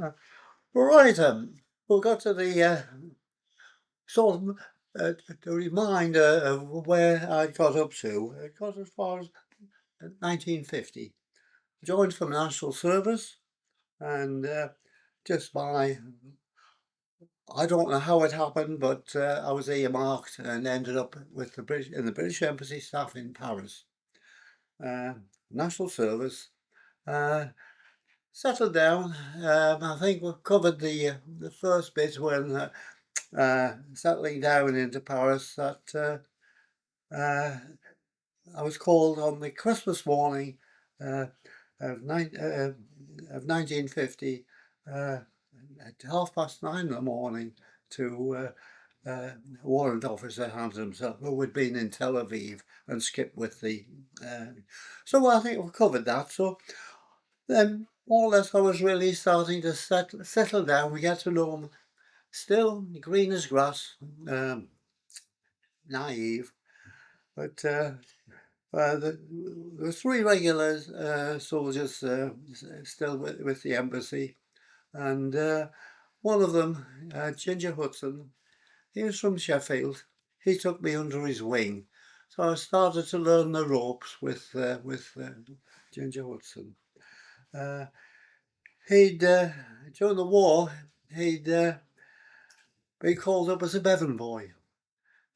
Right, we'll go to the sort of the reminder of where I got up to. It got as far as 1950. Joined for National Service, and just by, I don't know how it happened, but I was earmarked and ended up with the British Embassy staff in Paris. National Service. Uh, Settled down. I think we've covered the first bit when settling down into Paris. That I was called on the Christmas morning uh, of, 1950 at 9:30 in the morning to a warrant officer handed himself, who had been in Tel Aviv and skipped with the. So I think we've covered that. So then, more or less, I was really starting to settle down. We get to know him. Still green as grass, naive, but the three regular soldiers still with the embassy, and one of them, Ginger Hudson, he was from Sheffield. He took me under his wing, so I started to learn the ropes with Ginger Hudson. He'd during the war he'd been called up as a Bevan boy,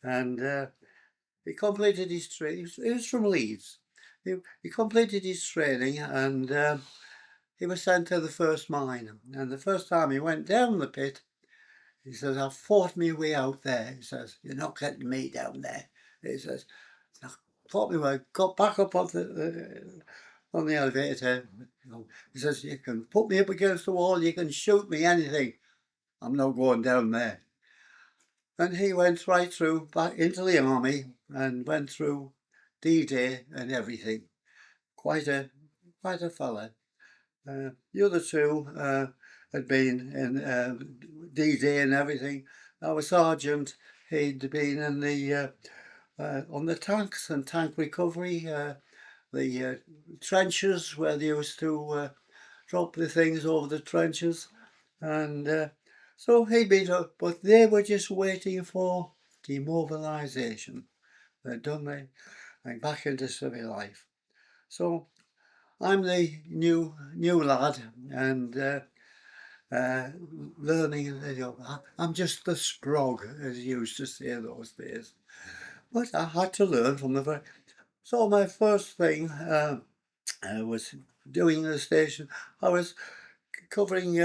and he completed his training. He was from Leeds. He completed his training, and he was sent to the first mine. And the first time he went down the pit, he says, "I fought my way out there." He says, "You're not getting me down there." He says, "I fought my way, got back up on the elevator." He says, "You can put me up against the wall, you can shoot me, anything. I'm not going down there." And he went right through back into the army and went through D-Day and everything. Quite a fella. The other two had been in D-Day and everything. Our sergeant, he'd been in the on the tanks and tank recovery, the trenches where they used to drop the things over the trenches, and so he'd been up, but they were just waiting for demobilisation. They'd done their back into civil life. So I'm the new lad, and learning. I'm just the sprog, as you used to say those days. But I had to learn from the very. So my first thing was doing the station. I was covering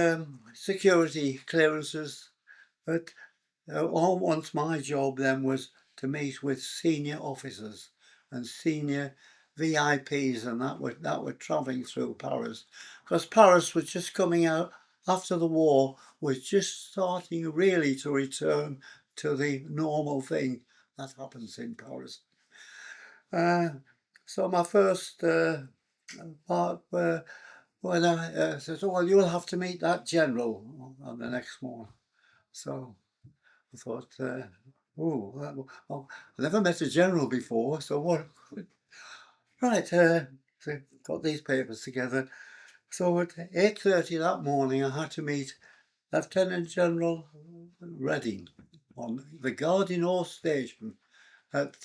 security clearances, but once my job then was to meet with senior officers and senior VIPs, and that were travelling through Paris, because Paris was just coming out after the war, was just starting really to return to the normal thing that happens in Paris. So my first part when I said, "Oh, well, you'll have to meet that general on the next morning." So I thought, oh, well, I never met a general before, so what? Right, so got these papers together. So at 8:30 that morning, I had to meet Lieutenant General Redding on the Guardian Ore Station at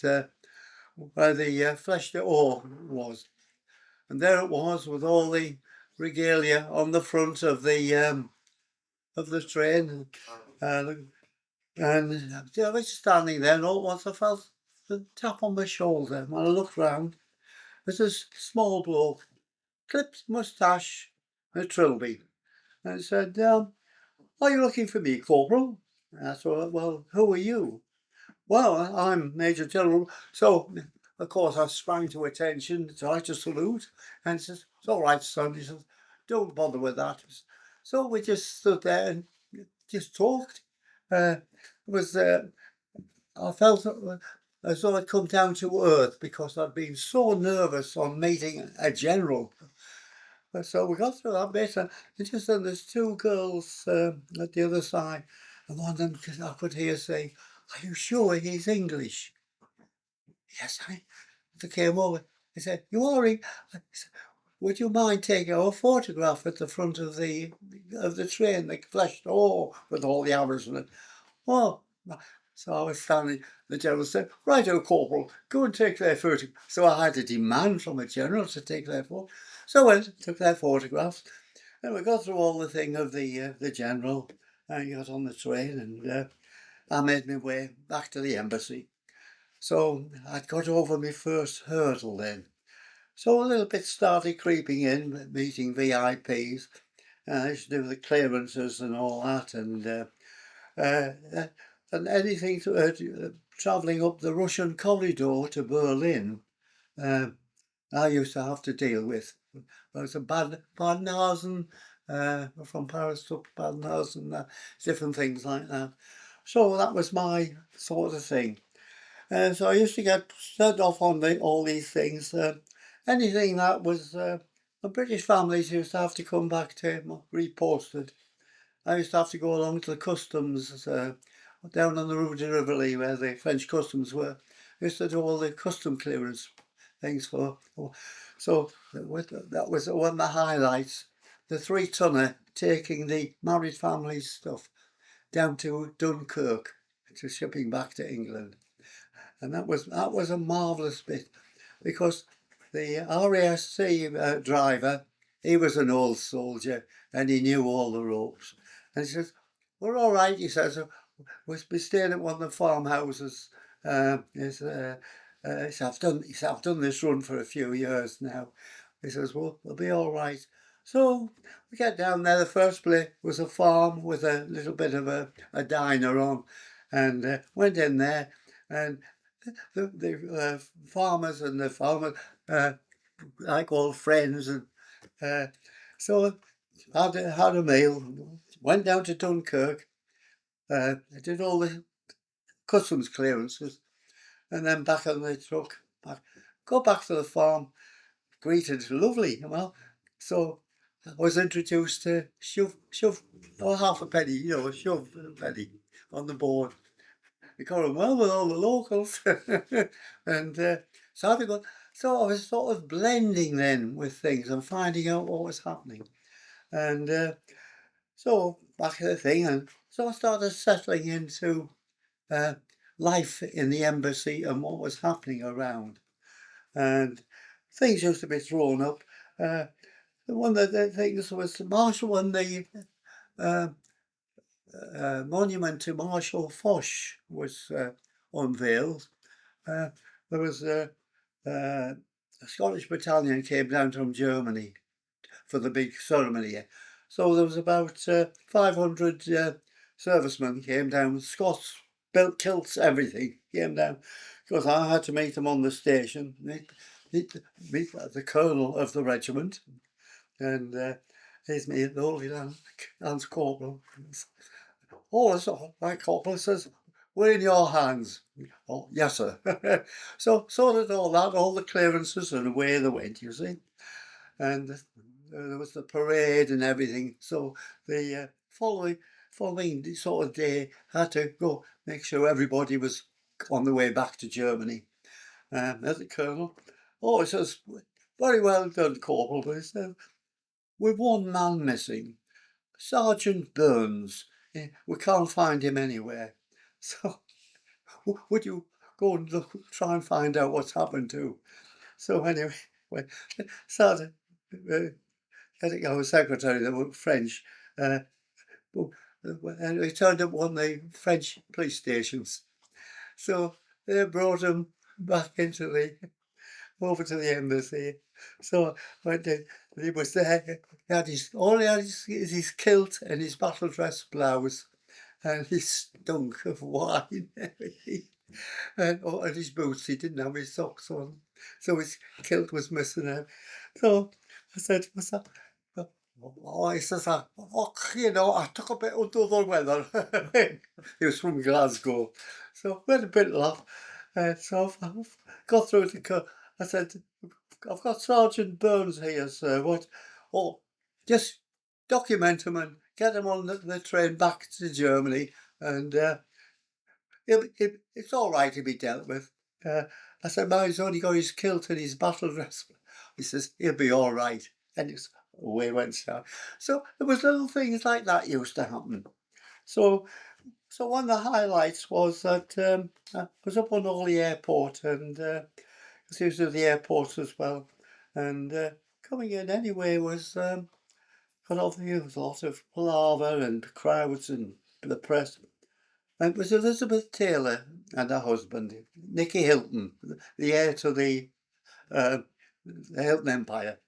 where the Flèche d'Or was. And there it was with all the regalia on the front of the train. And I was standing there, and all at once I felt a tap on my shoulder. And when I looked round, there's this small bloke, clipped moustache, and a trilby. And he said, "Are you looking for me, Corporal?" And I thought, "Well, who are you?" "Well, I'm Major General." So, of course, I sprang to attention, tried to salute, and he says, "It's all right, son." He says, "Don't bother with that." So we just stood there and just talked. It was I felt as though I'd come down to earth because I'd been so nervous on meeting a general. So we got through that bit, and there's two girls at the other side, and one of them I could hear saying, "Are you sure he's English?" "Yes, I." They came over. They said, "You are English?" would you mind taking a photograph at the front of the train, the flashed with all the arrows in it? Oh, so I was standing, the general said, right, oh, Corporal, go and take their photograph. So I had a demand from a general to take their photograph. So I went, took their photographs, and we got through all the thing of the general, and got on the train, and I made my way back to the embassy. So I'd got over my first hurdle then. So a little bit started creeping in, meeting VIPs. I used to do the clearances and all that, and anything to travelling up the Russian corridor to Berlin. I used to have to deal with. There was a Badenhausen, from Paris to Badenhausen, different things like that. So that was my sort of thing. So I used to get set off on all these things. Anything that was, the British families used to have to come back to reposted. I used to have to go along to the customs down on the Rue de Rivoli where the French customs were. I used to do all the custom clearance things for. So that was one of the highlights. The 3-tonner taking the married families stuff down to Dunkirk to shipping back to England. And that was a marvellous bit because the RASC driver, he was an old soldier and he knew all the ropes. And he says, we're all right, he says, we'll be staying at one of the farmhouses. He said, I've done this run for a few years now. He says, well, we'll be all right. So we get down there. The first place was a farm with a little bit of a diner on, and went in there, and the farmers and the farmers, like all friends, and so had a meal, went down to Dunkirk, did all the customs clearances, and then back on the truck, go back to the farm, greeted lovely, so I was introduced to shove, or half a penny, a shove penny on the board. We got on well with all the locals, and so I was sort of blending then with things and finding out what was happening, and so back to the thing, and so I started settling into life in the embassy and what was happening around, and things used to be thrown up. One of the things was Marshall, when the monument to Marshal Foch was unveiled. There was a Scottish battalion came down from Germany for the big ceremony. So there was about 500 servicemen came down, Scots, built kilts, everything came down, because I had to meet them on the station, meet the colonel of the regiment, and he's me, the old Lance Corporal. All this, my corporal says, we're in your hands. Oh, yes, sir. So sorted all that, all the clearances, and away they went, you see. And there was the parade and everything. So the following sort of day, had to go make sure everybody was on the way back to Germany. There's the colonel. Oh, it says, very well done, Corporal. But he said, with one man missing, Sergeant Burns. We can't find him anywhere. So would you go and try and find out what's happened to? So anyway, started getting our secretary, they were French, and we turned up one of the French police stations. So they brought him back over to the embassy. So I went in, and he was there. All he had is his kilt and his battle dress blouse, and he stunk of wine. And his boots, he didn't have his socks on, so his kilt was missing out. So I said, what's that? Oh, he says, I took a bit under the weather. He was from Glasgow. So we had a bit of laugh. So I got through the I said, I've got Sergeant Burns here, sir. What? Oh, just document him and get him on the train back to Germany, and it's all right to be dealt with. I said, he's only got his kilt and his battle dress. He says, he'll be all right. And it's away went down. So there was little things like that used to happen. So one of the highlights was that I was up on Orly Airport, and because he was at the airport as well, and coming in anyway was there was a lot of palaver and crowds and the press. And it was Elizabeth Taylor and her husband, Nicky Hilton, the heir to the Hilton Empire.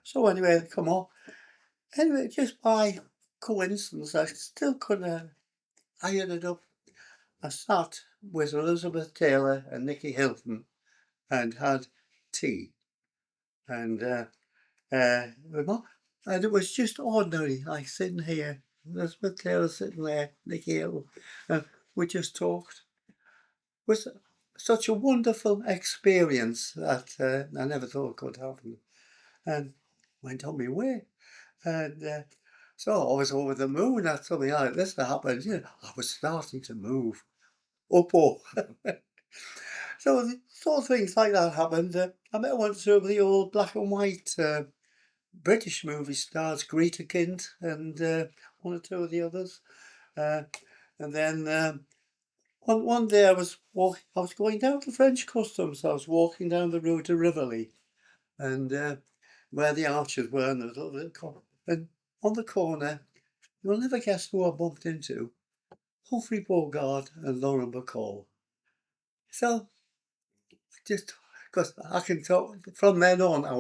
So anyway, they come on. Anyway, just by coincidence, I still couldn't. I ended up. I sat with Elizabeth Taylor and Nicky Hilton and had tea, and and it was just ordinary, like sitting here, Elizabeth Taylor sitting there, Nicky Hilton, and we just talked. It was such a wonderful experience that I never thought could happen, and went on my way. And so I was over the moon at something like this happened. You know, I was starting to move up. So the sort of things like that happened. I met one of the old black and white British movie stars, Greta Kind, and one or two of the others. And then one day I was going down to French customs. I was walking down the road to Rivoli, and where the archers were, and and on the corner, you'll never guess who I bumped into. Humphrey Bogart and Lauren Bacall. So just because I can talk from then on, I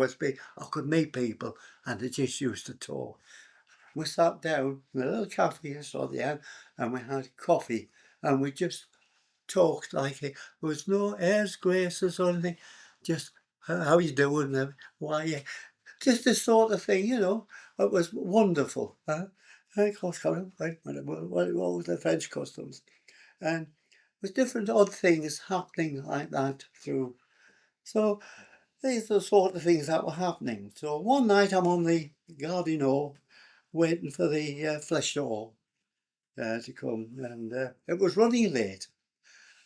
could meet people, and they just used to talk. We sat down in a little cafe at the end, and we had coffee, and we just talked like it. There was no airs, graces, or anything. Just how you doing? Why? Just this sort of thing, you know. It was wonderful. And of course, what was the French customs? And with different odd things happening like that through. So these are the sort of things that were happening. So one night I'm on the Gardino waiting for the flesh door to come, and it was running late.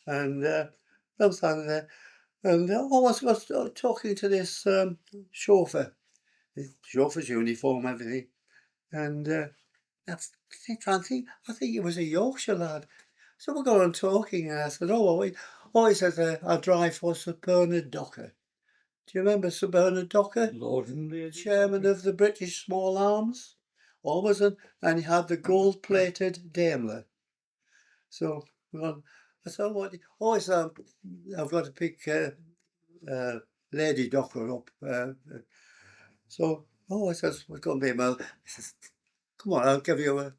And I was standing there, and I was talking to this chauffeur, his chauffeur's uniform, everything. And I'm trying to think, I think it was a Yorkshire lad. So we got on talking, and I said, he says, I drive for Sir Bernard Docker. Do you remember Sir Bernard Docker? Lord and Lady Chairman of the British Small Arms. Always, and he had the gold-plated Daimler. So I said, always I've got to pick Lady Docker up. So I says, we're going to be He says, come on, I'll give you a.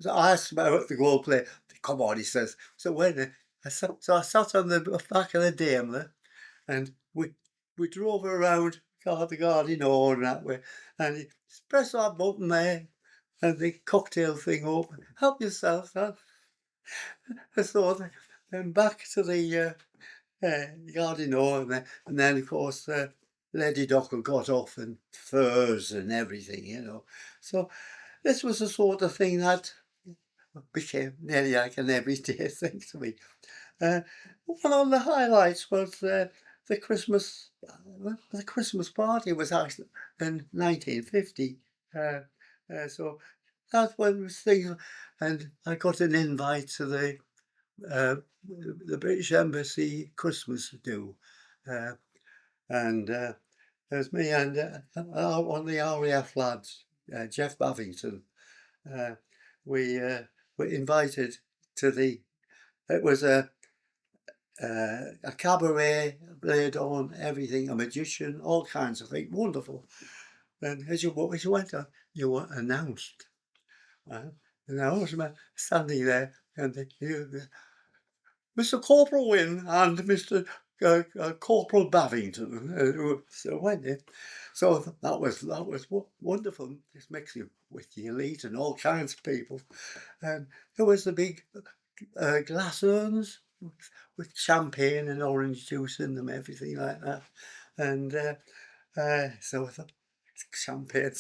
So I asked about the gold plate. Come on, he says. So I sat on the back of the Daimler, and we drove around the garden and that way, and he pressed that button there, and the cocktail thing open. Help yourself, huh? So then back to the garden, and then of course Lady Dockle got off, and furs and everything. So this was the sort of thing that became nearly like an everyday thing to me. One of the highlights was the Christmas party was actually in 1950. So that's when was things, and I got an invite to the British Embassy Christmas do, and there's me and one of the RAF lads, Jeff Bavington. We were invited to it was a cabaret, played on everything, a magician, all kinds of things, wonderful. And as you went on, you were announced. And I was standing there, and Mr. Corporal Wynne and Mr. Corporal Bavington. So went in. So that was wonderful. This mix you with the elite and all kinds of people. And there was the big glass urns with champagne and orange juice in them, everything like that. And so I thought, champagne.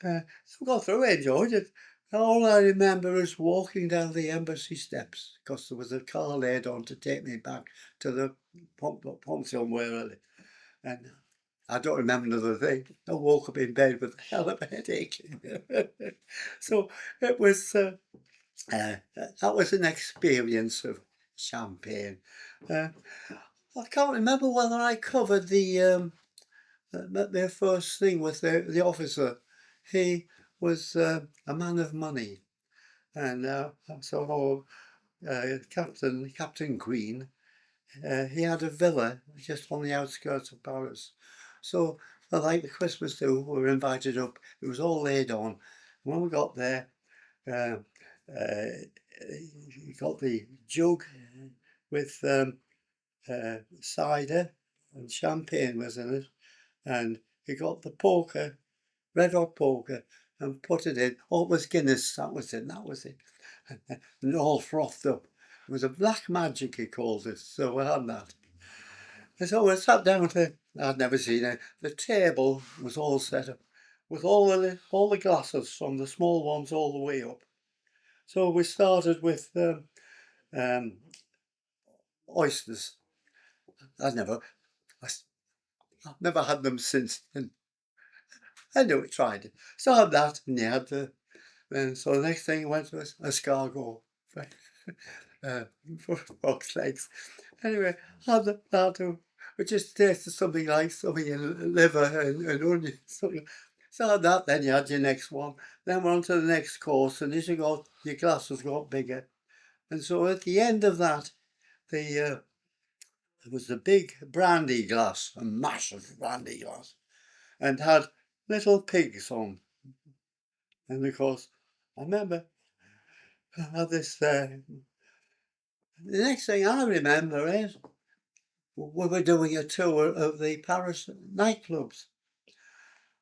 So we got through, enjoyed it. All I remember is walking down the embassy steps, because there was a car laid on to take me back to the pension where I lived. And I don't remember another thing. I woke up in bed with a hell of a headache. So it was that was an experience of champagne. Uh, I can't remember whether I covered their first thing with the officer. He was a man of money, and so Captain Green. He had a villa just on the outskirts of Paris. So, like the Christmas do, we were invited up. It was all laid on. When we got there, uh, he got the jug with cider and champagne was in it, and he got the poker, red hot poker, and put it in. Oh, it was Guinness. That was it. That was it. And all frothed up. It was a black magic, he called it. So we had that. And so we sat down to, I'd never seen it. The table was all set up with all the glasses from the small ones all the way up. So we started with um, oysters. I've never had them since. And I knew it, tried it. So I had that, and you had and so the next thing went was escargot. For frog's legs. Anyway, had that it just tasted something like something in liver and onions. So had that, then you had your next one. Then we're on to the next course, and as you got, your glasses got bigger. And so at the end of that, there was a big brandy glass, a massive brandy glass, and had little pigs on. And of course, I remember I had this. The next thing I remember is we were doing a tour of the Paris nightclubs.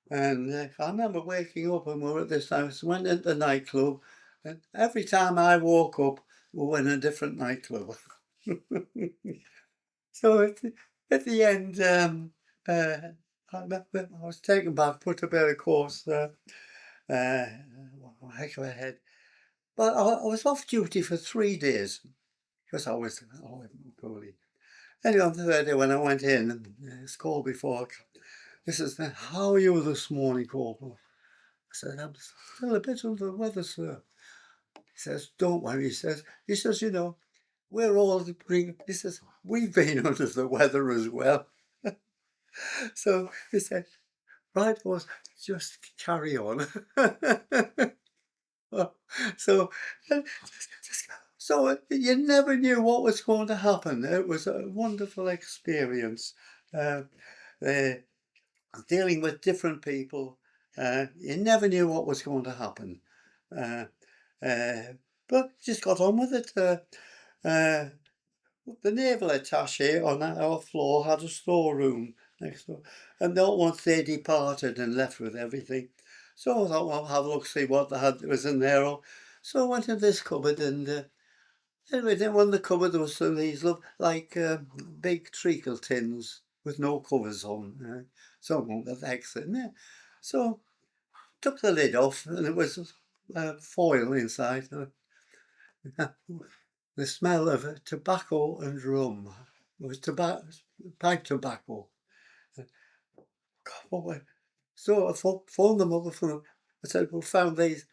And I remember waking up and we were at this house, went into the nightclub, and every time I woke up, we were in a different nightclub. So at the end, I was taken back, put a bit of course, heck of a head. But I was off duty for 3 days because I was poorly. Anyway, on the third day when I went in, and it's called before. This is how are you this morning, Corporal? I said, I'm still a bit under the weather, sir. He says, don't worry, he says, you know, we're all he says, we've been under the weather as well. So he said, right, boss, just carry on. So, so you never knew what was going to happen. It was a wonderful experience. Dealing with different people, you never knew what was going to happen. But just got on with it. The naval attaché on our floor had a storeroom next door, and not once they departed and left with everything. So I thought, well, have a look, see what they had was in there. So I went in this cupboard, and anyway, then one of the cupboard there was some of these like big treacle tins with no covers on. Some with X in there. So took the lid off, and it was foil inside. The smell of tobacco and rum. It was pipe tobacco. So I phoned them up. I said, we found these,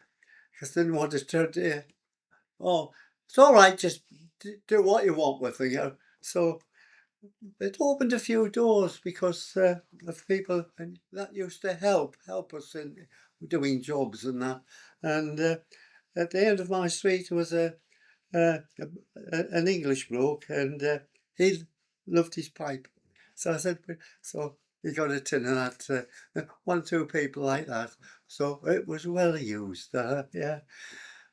because I didn't want to turn to, oh, it's all right, just do what you want with them, you know. So it opened a few doors because of people and that used to help us in doing jobs and that. And at the end of my street was an English bloke, and he loved his pipe. So I said, so he got a tin of that, 1 or 2 people like that. So it was well used, yeah.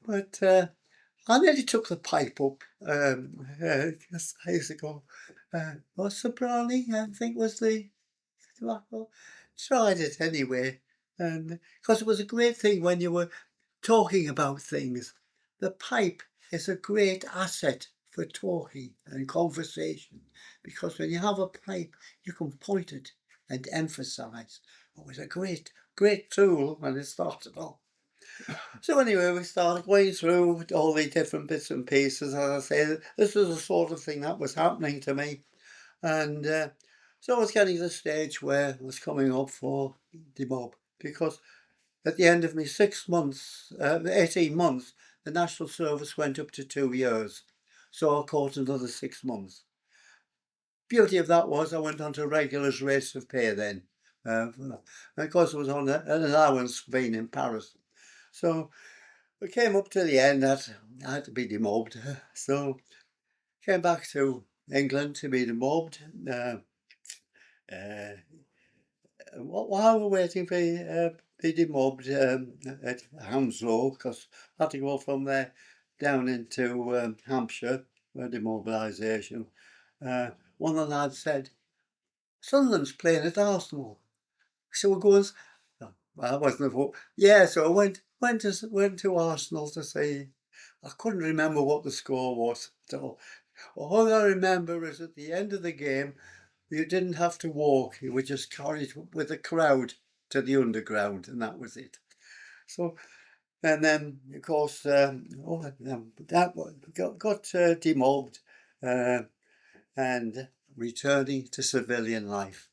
But I nearly took the pipe up, because I used to go, what's the brownie? I think was the tobacco. Tried it anyway, and because it was a great thing when you were talking about things. The pipe is a great asset for talking and conversation, because when you have a pipe, you can point it and emphasise. It was a great tool when it started off. So anyway, we started going through all the different bits and pieces. As I say, this was the sort of thing that was happening to me. And So I was getting to the stage where I was coming up for the mob, because at the end of my 6 months, 18 months, the national service went up to 2 years. So I caught another 6 months. Beauty of that was I went on to regular rates of pay then. Because I was on an allowance for being in Paris. So we came up to the end that I had to be demobbed. So came back to England to be demobbed. Uh, while we're waiting for be demobbed at Hounslow, because I had to go from there down into Hampshire for demobilisation. One of the lads said, Sunderland's playing at Arsenal. So we're going, oh, well, I wasn't a vote. Yeah, so I went to Arsenal to see. I couldn't remember what the score was. So all I remember is at the end of the game, you didn't have to walk. You were just carried with the crowd to the underground, and that was it. So, and then of course, that got demobbed, and returning to civilian life.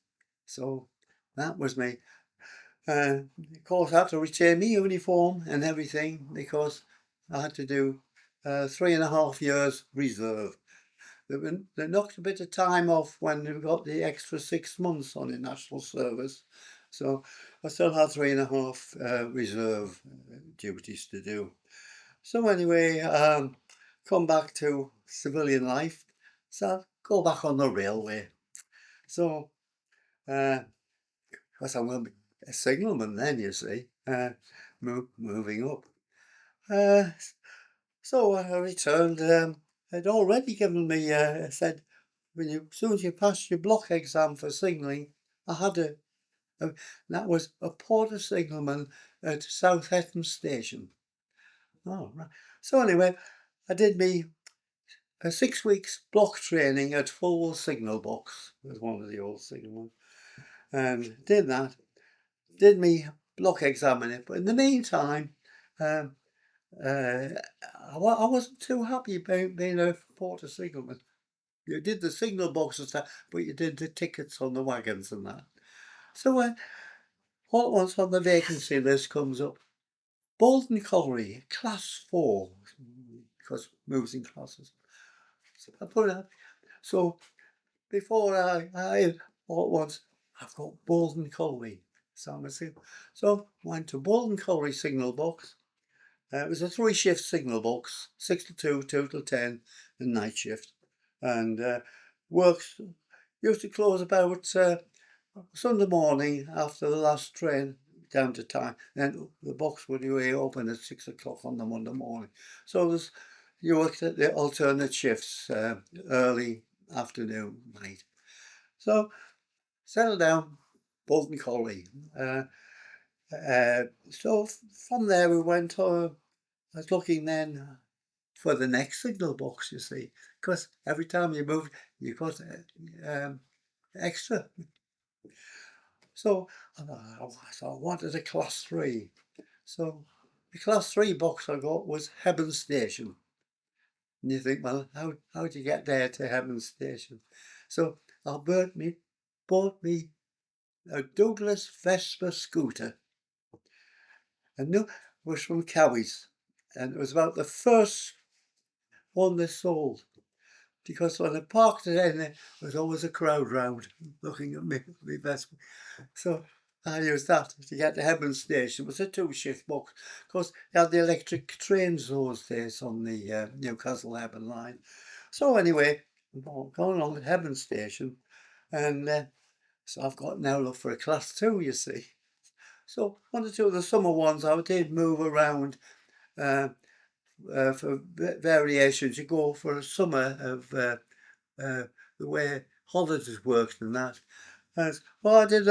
So that was me. Of course, I had to retain my uniform and everything because I had to do 3.5 years reserve. They knocked a bit of time off when we got the extra 6 months on the national service. So I still had 3.5 reserve duties to do. So anyway, come back to civilian life. So go back on the railway. So, because I'm going to be a signalman then, you see, moving up. So I returned. They'd already given me, said, as soon as you pass your block exam for signalling, I had that was a porter signalman at Southampton Station. Oh, right. So anyway, I did me 6 weeks block training at Full Signal Box, was one of the old signalmen, and did that. Did me block examining, but in the meantime, I wasn't too happy about being a porter signalman. You did the signal boxes, but you did the tickets on the wagons and that. So all at once on the vacancy list comes up, Bolton Colliery, Class 4, because moves in classes. So I put it up. So before I all at once, I've got Bolton Colliery. So went to Bolton Colliery signal box. It was a 3-shift signal box, 6 to 2, 2 to 10, and night shift. And works used to close about Sunday morning after the last train down to time. Then the box would be open at 6 o'clock on the Monday morning. So you worked at the alternate shifts, early, afternoon, night. So settled down, Bolton Colliery. So from there we went. I was looking then for the next signal box, you see, because every time you moved, you got extra. So I wanted a class 3. So the class 3 box I got was Hebburn Station. And you think, well, how do you get there to Hebburn Station? So I bought me a Douglas Vespa scooter. And it was from Cowie's. And it was about the first one they sold. Because when I parked it in, there was always a crowd round looking at me Vespa. So I used that to get to Hebburn Station. It was a 2-shift box. Of course, they had the electric trains those days on the Newcastle Hebburn line. So anyway, going along at Hebburn Station, and so I've got now look for a class 2, you see. So 1 or 2 of the summer ones I did move around for variations. You go for a summer of the way holidays worked and that. Well, I did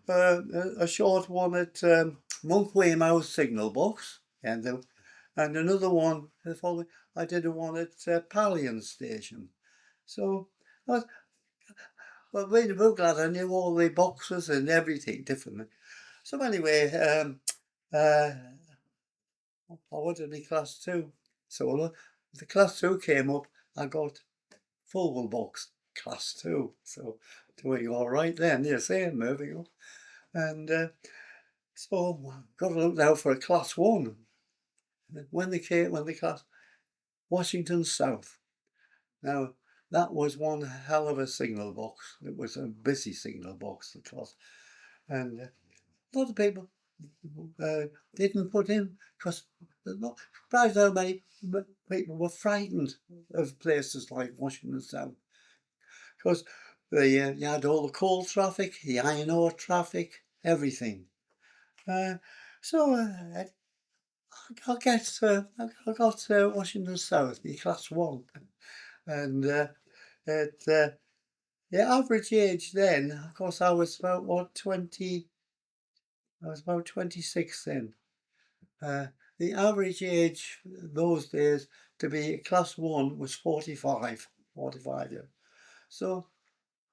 a short one at Monk Weymouth Signal Box, and another one the following. I did a one at Pallion Station. So well, being a book lad, I knew all the boxes and everything differently. So anyway, I wanted to be class 2. So the class 2 came up. I got full box, class 2, so doing all right then, you see, moving up. And so got to look now for a class 1. When the class, Washington South. Now, that was one hell of a signal box. It was a busy signal box, of course. And a lot of people didn't put in, because surprised how many people were frightened of places like Washington South. Because you had all the coal traffic, the iron ore traffic, everything. So I guess I got Washington South, the class 1. And the average age then, of course, I was about 20. I was about 26 then. The average age those days to be class 1 was 45 years. So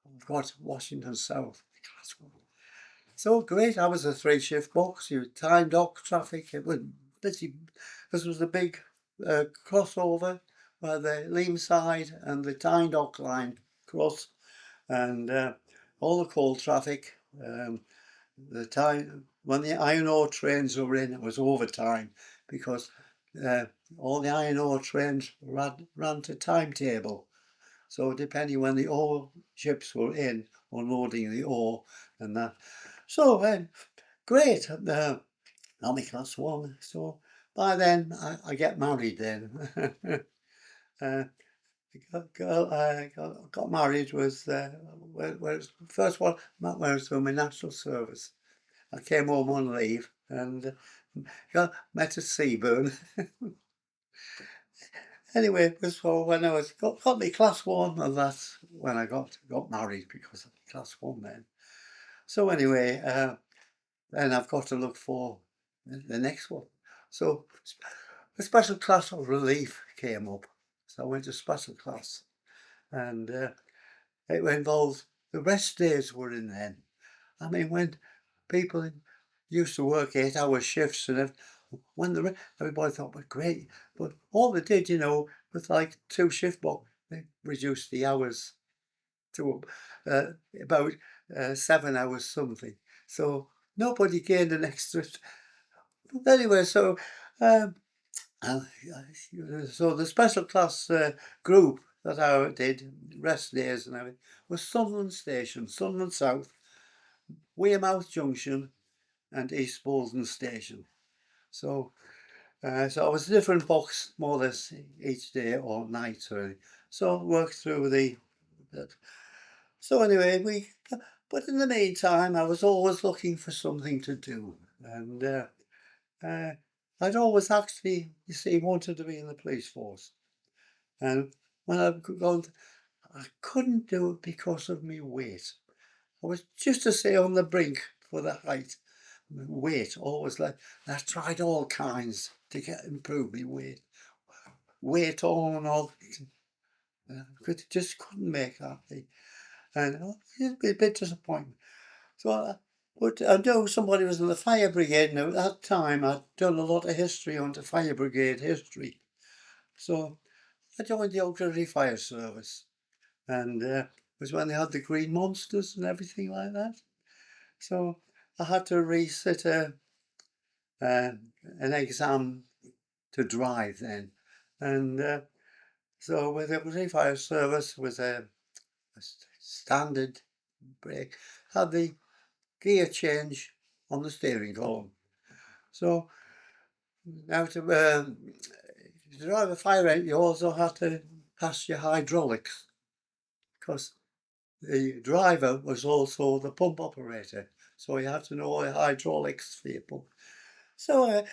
I've got Washington South, class 1. So great, I was a 3-shift box. You time dock traffic. It was busy. This was the big crossover where the Leam side and the Tyne Dock line cross, and all the coal traffic. The time when the iron ore trains were in, it was overtime, because all the iron ore trains ran to timetable. So depending when the ore ships were in, unloading the ore and that. So great. Army class 1. So by then I get married then. Girl I got married was first one when I was doing my national service. I came home on leave and met at Seaburn. Anyway, it was when I got me class 1, and that's when I got married, because of class 1 then. So anyway, then I've got to look for the next one. So a special class of relief came up. So I went to special class, and it involved, the rest days were in then. I mean, when people used to work 8-hour shifts, and when everybody thought, well, great, but all they did, with like 2 shift box, they reduced the hours to about 7 hours something. So nobody gained an extra. Anyway, so so the special class group that I did, rest days and everything, was Sunderland Station, Sunderland South, Wearmouth Junction, and East Bolton Station. So so I was a different box more or less each day or night, really. So worked through so anyway, but in the meantime, I was always looking for something to do, and I'd always actually, you see, wanted to be in the police force. And when I'd gone, I couldn't do it because of my weight. I was just to say on the brink for the height. Weight, always like, I tried all kinds to improve my weight. Weight on and all. Just couldn't make that thing. And it'd be a bit disappointing. So, but I know somebody was in the fire brigade. Now, at that time, I'd done a lot of history on the fire brigade history. So I joined the auxiliary fire service. And it was when they had the green monsters and everything like that. So I had to resit an exam to drive then. And so with the auxiliary fire service was a standard brake, had the gear change on the steering column. So now to drive a fire engine, you also had to pass your hydraulics, because the driver was also the pump operator, so you had to know the hydraulics for your pump. So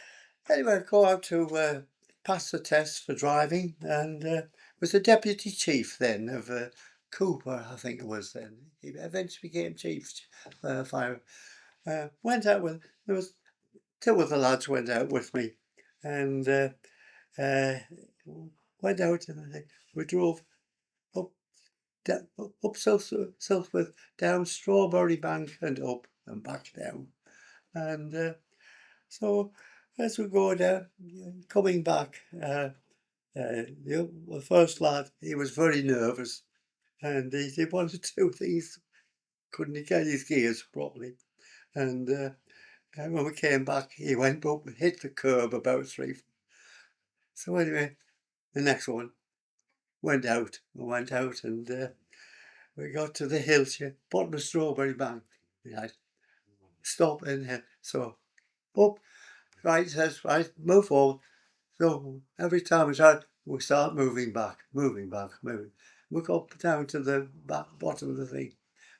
anyway, I go out to pass the test for driving, and was the deputy chief then of Cooper, I think it was then. He eventually became chief fire. Went out with, there was 2 of the lads went out with me, and went out, and we drove up Southworth, down Strawberry Bank and up and back down. And so as we go down, coming back, the first lad, he was very nervous, and he wanted to do things, couldn't get his gears properly. And when we came back, he went up and hit the curb about 3. So anyway, the next one went out. We went out and we got to the hills here, bottom of Strawberry Bank. Right, stop in here. So up, right, says, right, move forward. So every time we start moving back. We got down to the bottom of the thing.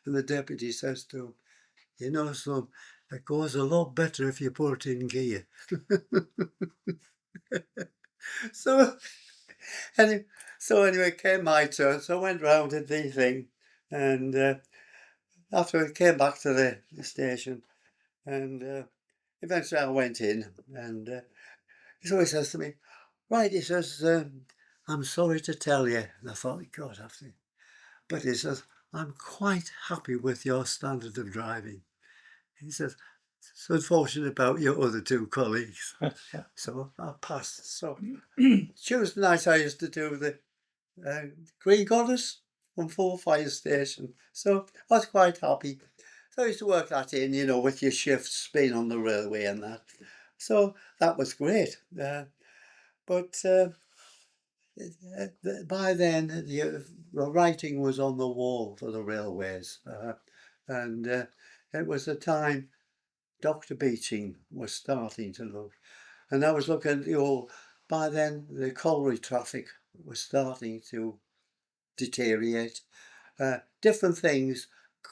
And the deputy says to him, you know, son, it goes a lot better if you put it in gear. So anyway, came my turn. So I went round did the thing. And after I came back to the station, and eventually I went in, and so he says to me, right, he says, I'm sorry to tell you. And I thought, God, after. But he says, I'm quite happy with your standard of driving. He says, it's unfortunate about your other 2 colleagues. So I passed. So Tuesday night I used to do the Green Goddess from Full Fire Station. So I was quite happy. So I used to work that in, you know, with your shifts being on the railway and that. So that was great. But by then, the writing was on the wall for the railways. And it was the time Dr. Beeching was starting to look. And I was looking at the old, by then the colliery traffic was starting to deteriorate. Different things,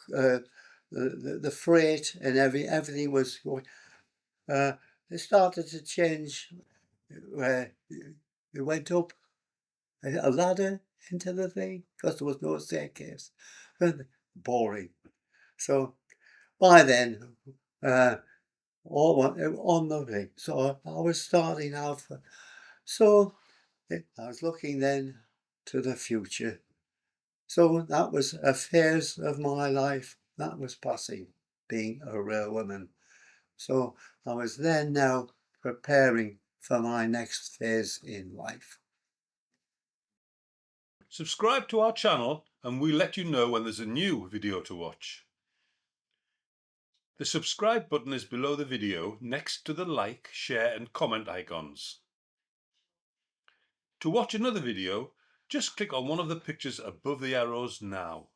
the freight and everything was going. It started to change. It went up a ladder into the thing because there was no staircase. Boring. So by then, all on the thing. So I was starting out. So I was looking then to the future. So that was a phase of my life that was passing, being a railwoman. So I was then now preparing for my next phase in life. Subscribe to our channel and we'll let you know when there's a new video to watch. The subscribe button is below the video next to the like, share and comment icons. To watch another video, just click on one of the pictures above the arrows now.